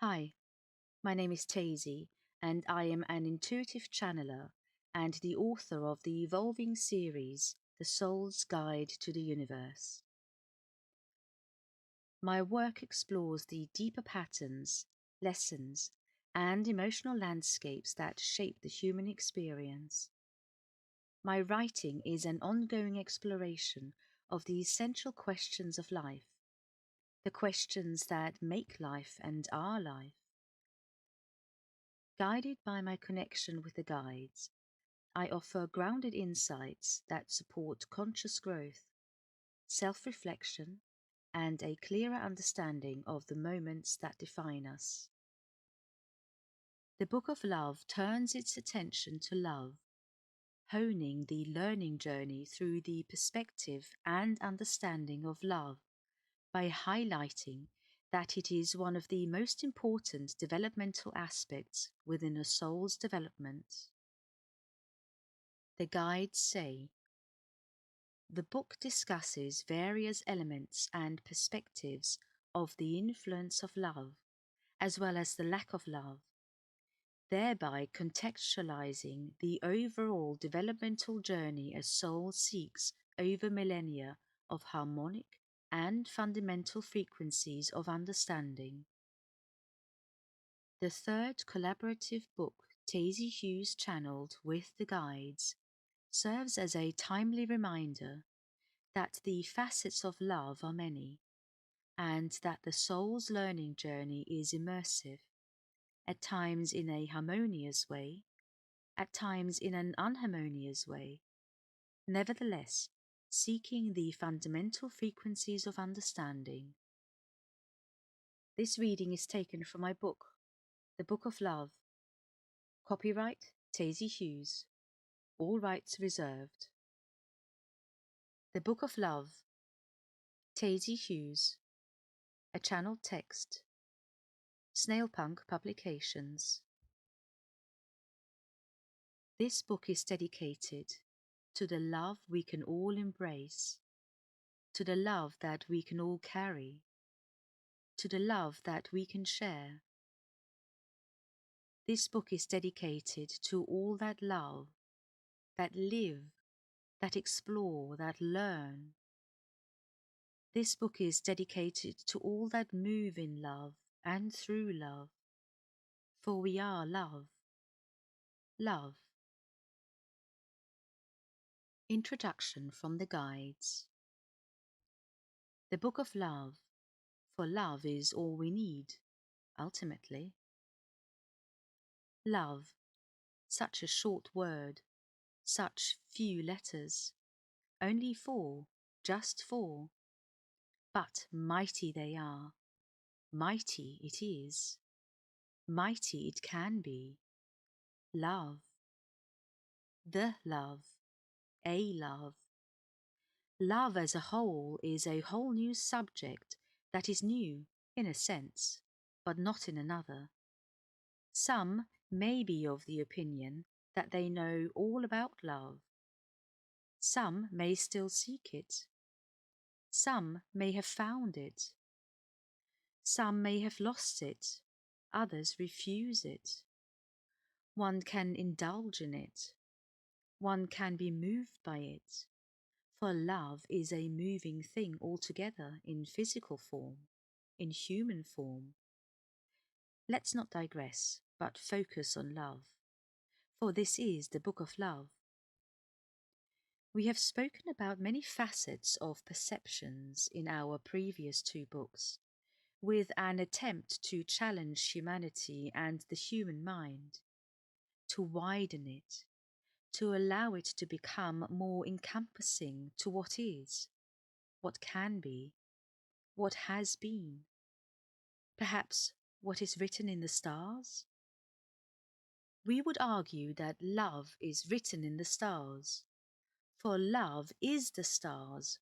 Hi, my name is Tesi, and I am an intuitive channeler and the author of the evolving series, The Soul's Guide to the Universe. My work explores the deeper patterns, lessons, and emotional landscapes that shape the human experience. My writing is an ongoing exploration of the essential questions of life, the questions that make life and are life. Guided by my connection with the guides, I offer grounded insights that support conscious growth, self-reflection, and a clearer understanding of the moments that define us. The Book of Love turns its attention to love, honing the learning journey through the perspective and understanding of love by highlighting that it is one of the most important developmental aspects within a soul's development. The guides say, the book discusses various elements and perspectives of the influence of love, as well as the lack of love, thereby contextualizing the overall developmental journey a soul seeks over millennia of harmonic and fundamental frequencies of understanding. The third collaborative book Tesi Hughes channeled with the guides serves as a timely reminder that the facets of love are many, and that the soul's learning journey is immersive, at times in a harmonious way, at times in an unharmonious way, nevertheless seeking the fundamental frequencies of understanding. This reading is taken from my book, The Book of Love. Copyright Tesi Hughes. All rights reserved. The Book of Love, Tesi Hughes. A channeled text. Snailpunk Publications. This book is dedicated to the love we can all embrace, to the love that we can all carry, to the love that we can share. This book is dedicated to all that love, that live, that explore, that learn. This book is dedicated to all that move in love and through love, for we are love. Love. Introduction from the Guides. The Book of Love, for love is all we need, ultimately. Love, such a short word, such few letters, only four, just four. But mighty they are, mighty it is, mighty it can be. Love, the love, a love. Love as a whole is a whole new subject that is new, in a sense, but not in another. Some may be of the opinion that they know all about love. Some may still seek it. Some may have found it. Some may have lost it. Others refuse it. One can indulge in it. One can be moved by it. For love is a moving thing altogether in physical form, in human form. Let's not digress, but focus on love, for this is the Book of Love. We have spoken about many facets of perceptions in our previous two books, with an attempt to challenge humanity and the human mind, to widen it, to allow it to become more encompassing to what is, what can be, what has been, perhaps what is written in the stars? We would argue that love is written in the stars, for love is the stars,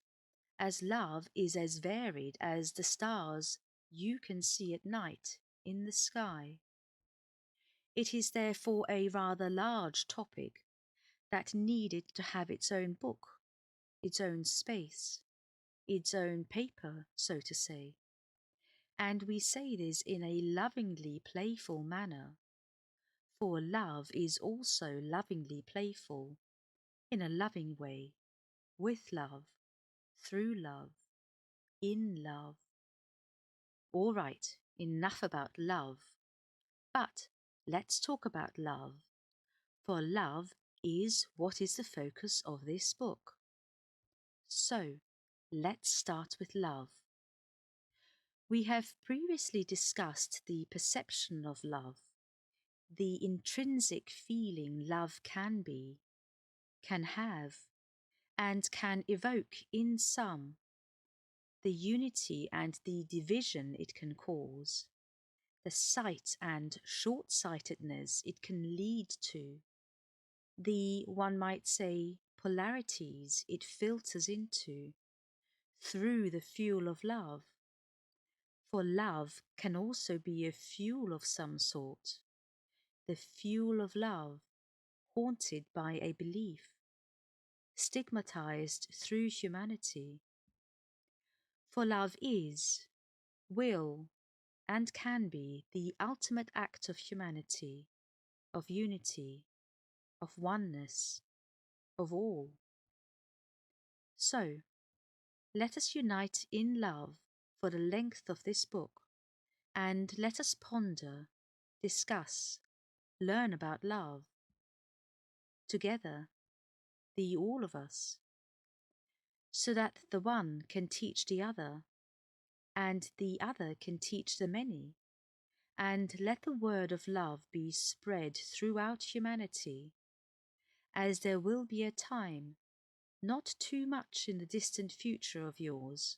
as love is as varied as the stars you can see at night in the sky. It is therefore a rather large topic that needed to have its own book, its own space, its own paper, so to say. And we say this in a lovingly playful manner, for love is also lovingly playful, in a loving way, with love, through love, in love. All right, enough about love. But let's talk about love, for love is what is the focus of this book. So, let's start with love. We have previously discussed the perception of love, the intrinsic feeling love can be, can have, and can evoke in some, the unity and the division it can cause, the sight and short-sightedness it can lead to, the, one might say, polarities it filters into, through the fuel of love. For love can also be a fuel of some sort, the fuel of love, haunted by a belief, stigmatized through humanity. For love is, will, and can be the ultimate act of humanity, of unity, of oneness, of all. So, let us unite in love for the length of this book, and let us ponder, discuss, learn about love. Together, the all of us, so that the one can teach the other, and the other can teach the many, and let the word of love be spread throughout humanity, as there will be a time, not too much in the distant future of yours,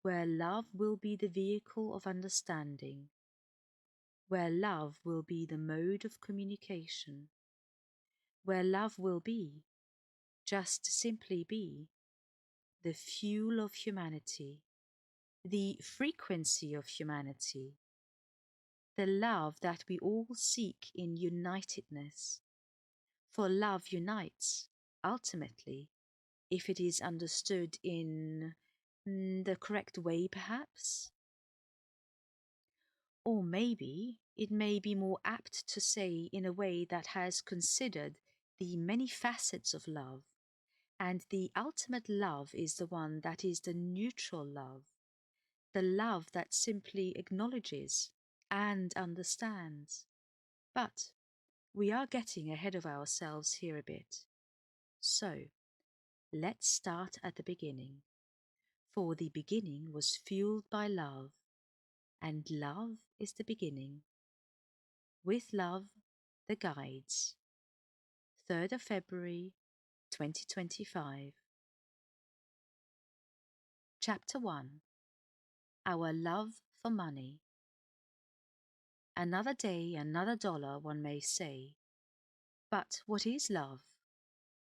where love will be the vehicle of understanding, where love will be the mode of communication, where love will be, just simply be, the fuel of humanity, the frequency of humanity, the love that we all seek in unitedness. For love unites, ultimately, if it is understood in the correct way, perhaps. Or maybe it may be more apt to say in a way that has considered the many facets of love, and the ultimate love is the one that is the neutral love, the love that simply acknowledges and understands. But we are getting ahead of ourselves here a bit. So, let's start at the beginning. For the beginning was fueled by love, and love is the beginning. With love, the guides. 3rd of February, 2025. Chapter 1. Our Love for Money. Another day, another dollar, one may say. But what is love?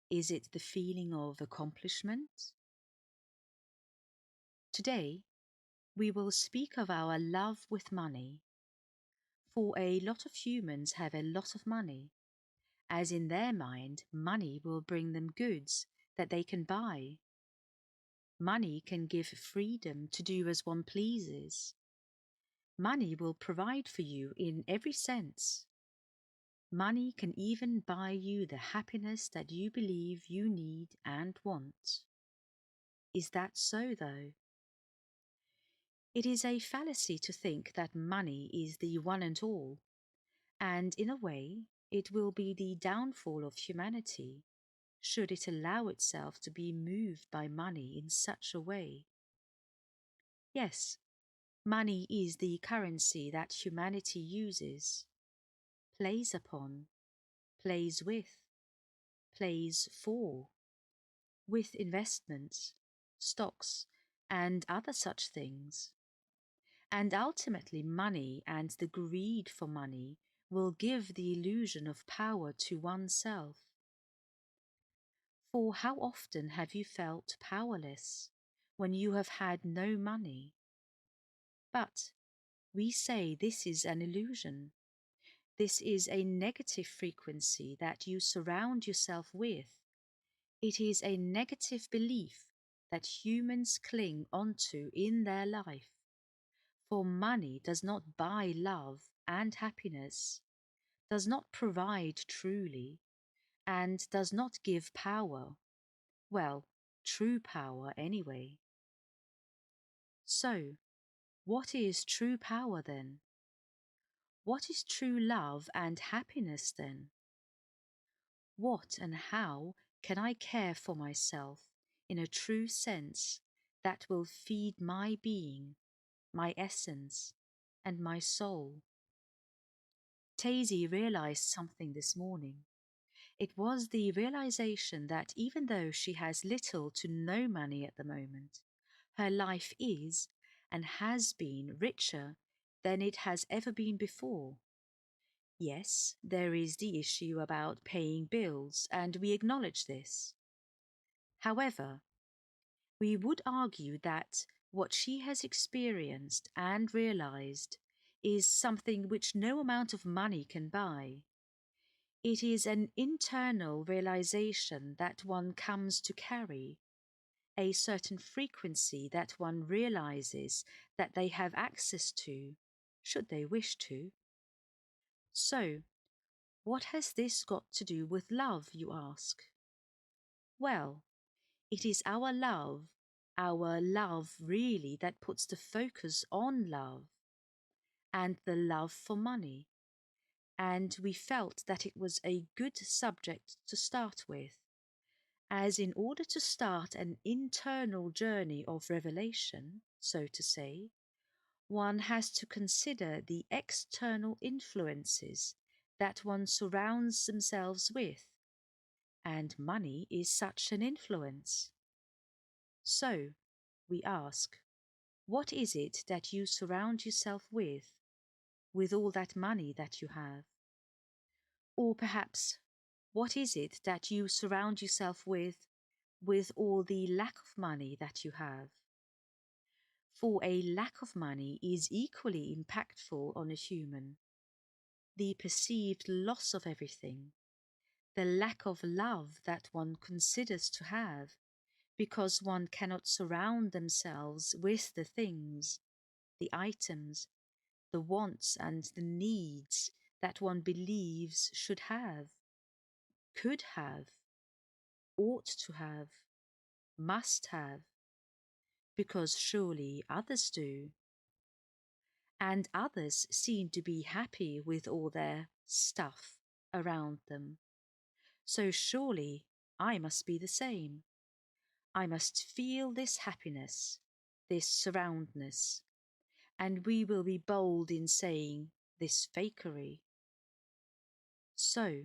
Is it the feeling of accomplishment? Today, we will speak of our love with money. For a lot of humans have a lot of money, as in their mind, money will bring them goods that they can buy. Money can give freedom to do as one pleases. Money will provide for you in every sense. Money can even buy you the happiness that you believe you need and want. Is that so, though? It is a fallacy to think that money is the one and all, and in a way, it will be the downfall of humanity, should it allow itself to be moved by money in such a way. Yes, money is the currency that humanity uses, plays upon, plays for, with investments, stocks, and other such things. And ultimately, money and the greed for money will give the illusion of power to oneself. For how often have you felt powerless when you have had no money? But we say this is an illusion. This is a negative frequency that you surround yourself with. It is a negative belief that humans cling onto in their life. For money does not buy love and happiness, does not provide truly, and does not give power. Well, true power anyway. So, what is true power then? What is true love and happiness then? What and how can I care for myself in a true sense that will feed my being, my essence, and my soul? Tesi realized something this morning. It was the realization that even though she has little to no money at the moment, her life is and has been richer than it has ever been before. Yes, there is the issue about paying bills, and we acknowledge this. However, we would argue that what she has experienced and realized is something which no amount of money can buy. It is an internal realization that one comes to carry, a certain frequency that one realizes that they have access to, should they wish to. So, what has this got to do with love, you ask? Well, it is our love really, that puts the focus on love and the love for money. And we felt that it was a good subject to start with, as in order to start an internal journey of revelation, so to say, one has to consider the external influences that one surrounds themselves with, and money is such an influence. So, we ask, what is it that you surround yourself with all that money that you have? Or perhaps, what is it that you surround yourself with all the lack of money that you have? For a lack of money is equally impactful on a human. The perceived loss of everything, the lack of love that one considers to have, because one cannot surround themselves with the things, the items, the wants and the needs that one believes should have, could have, ought to have, must have, because surely others do. And others seem to be happy with all their stuff around them. So surely I must be the same. I must feel this happiness, this surroundness, and we will be bold in saying this fakery. So,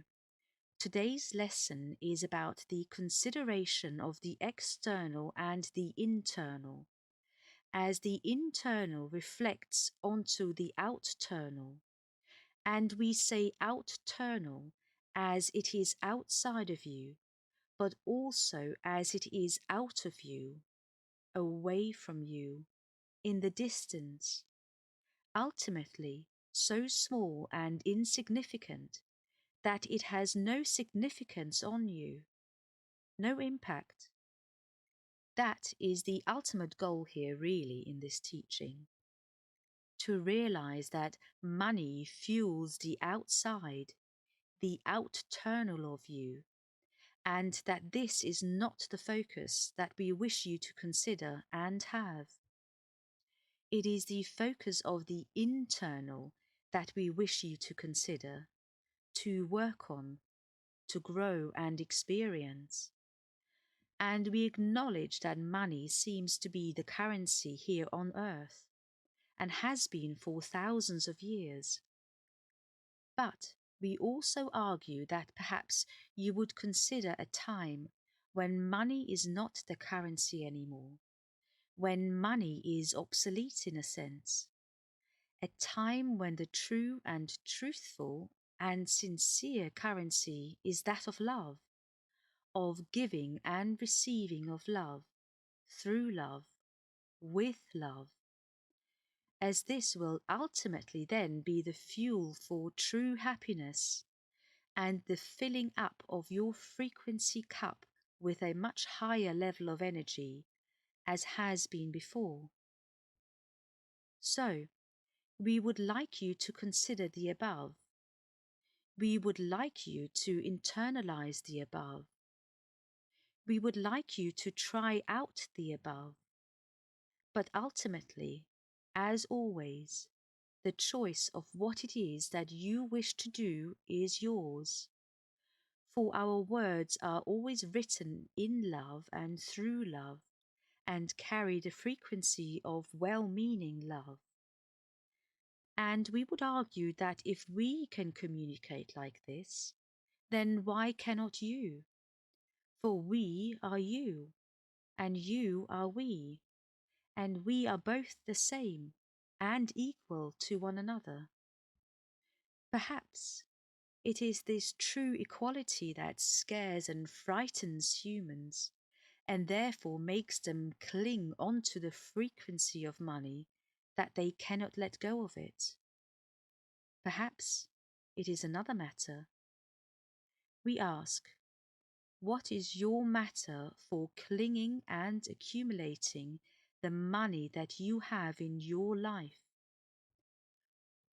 today's lesson is about the consideration of the external and the internal, as the internal reflects onto the outternal, and we say outternal as it is outside of you, but also as it is out of you, away from you, in the distance, ultimately so small and insignificant that it has no significance on you, no impact. That is the ultimate goal here, really, in this teaching. To realize that money fuels the outside, the outternal of you, and that this is not the focus that we wish you to consider and have. It is the focus of the internal that we wish you to consider, to work on, to grow and experience. And we acknowledge that money seems to be the currency here on earth, and has been for thousands of years. But we also argue that perhaps you would consider a time when money is not the currency anymore, when money is obsolete in a sense, a time when the true and truthful and sincere currency is that of love, of giving and receiving of love, through love, with love, as this will ultimately then be the fuel for true happiness and the filling up of your frequency cup with a much higher level of energy as has been before. So, We would like you to consider the above. We would like you to internalize the above. We would like you to try out the above. But ultimately, as always, the choice of what it is that you wish to do is yours. For our words are always written in love and through love, and carry the frequency of well-meaning love. And we would argue that if we can communicate like this, then why cannot you? For we are you, and you are we, and we are both the same and equal to one another. Perhaps it is this true equality that scares and frightens humans, and therefore makes them cling onto the frequency of money that they cannot let go of it. Perhaps it is another matter. We ask, what is your matter for clinging and accumulating the money that you have in your life?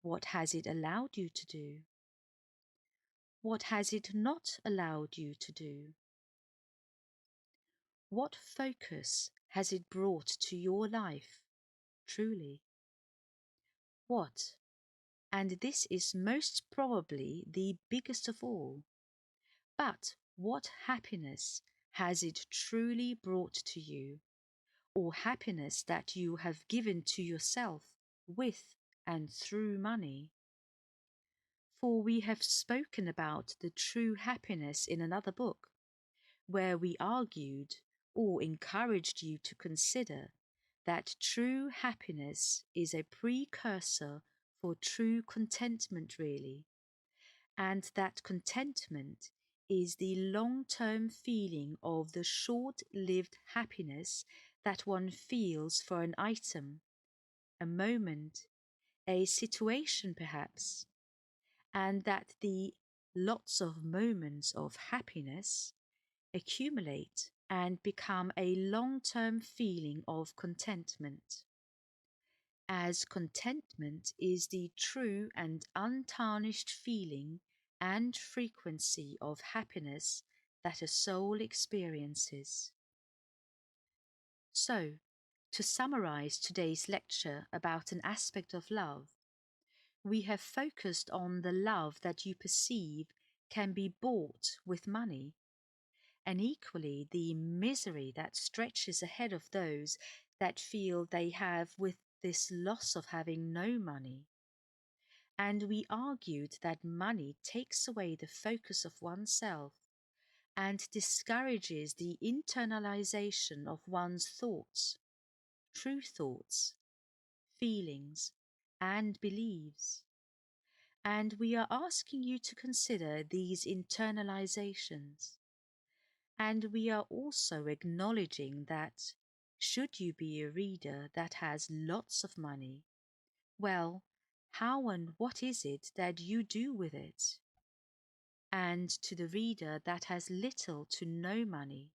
What has it allowed you to do? What has it not allowed you to do? What focus has it brought to your life, truly? What, and this is most probably the biggest of all, but what happiness has it truly brought to you, or happiness that you have given to yourself with and through money? For we have spoken about the true happiness in another book, where we argued or encouraged you to consider that true happiness is a precursor for true contentment, really, and that contentment is the long-term feeling of the short-lived happiness that one feels for an item, a moment, a situation perhaps, and that the lots of moments of happiness accumulate and become a long-term feeling of contentment, as contentment is the true and untarnished feeling and frequency of happiness that a soul experiences. So, to summarize today's lecture about an aspect of love, we have focused on the love that you perceive can be bought with money, and equally the misery that stretches ahead of those that feel they have with this loss of having no money. And we argued that money takes away the focus of oneself and discourages the internalization of one's thoughts, true thoughts, feelings, and beliefs. And we are asking you to consider these internalizations. And we are also acknowledging that, should you be a reader that has lots of money, well, how and what is it that you do with it? And to the reader that has little to no money,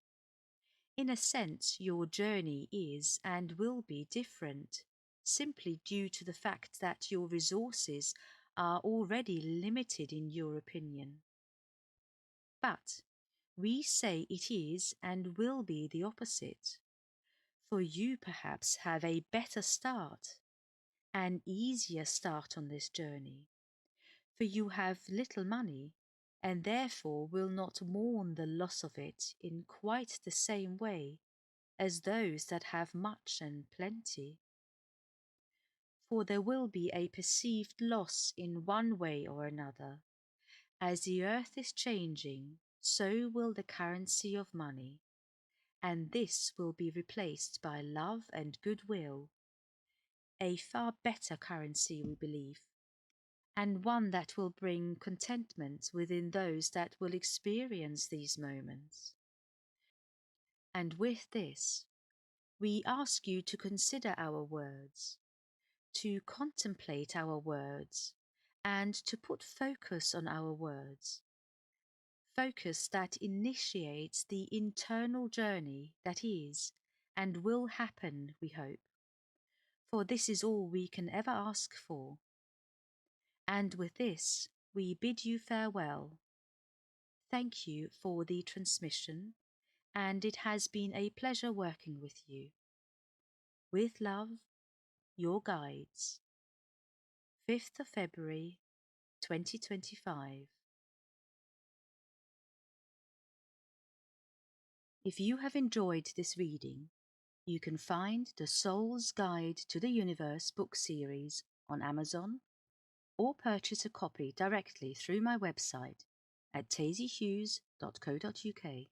in a sense, your journey is and will be different, simply due to the fact that your resources are already limited in your opinion. But we say it is and will be the opposite. For you perhaps have a better start, an easier start on this journey. For you have little money, and therefore will not mourn the loss of it in quite the same way as those that have much and plenty. For there will be a perceived loss in one way or another. As the earth is changing, so will the currency of money, and this will be replaced by love and goodwill, a far better currency, we believe, and one that will bring contentment within those that will experience these moments. And with this, we ask you to consider our words, to contemplate our words, and to put focus on our words. Focus that initiates the internal journey that is and will happen, we hope. for this is all we can ever ask for. And with this, we bid you farewell. Thank you for the transmission, and it has been a pleasure working with you. With love, your guides. 5th of February, 2025. If you have enjoyed this reading, you can find the Soul's Guide to the Universe book series on Amazon or purchase a copy directly through my website at tesihughes.co.uk.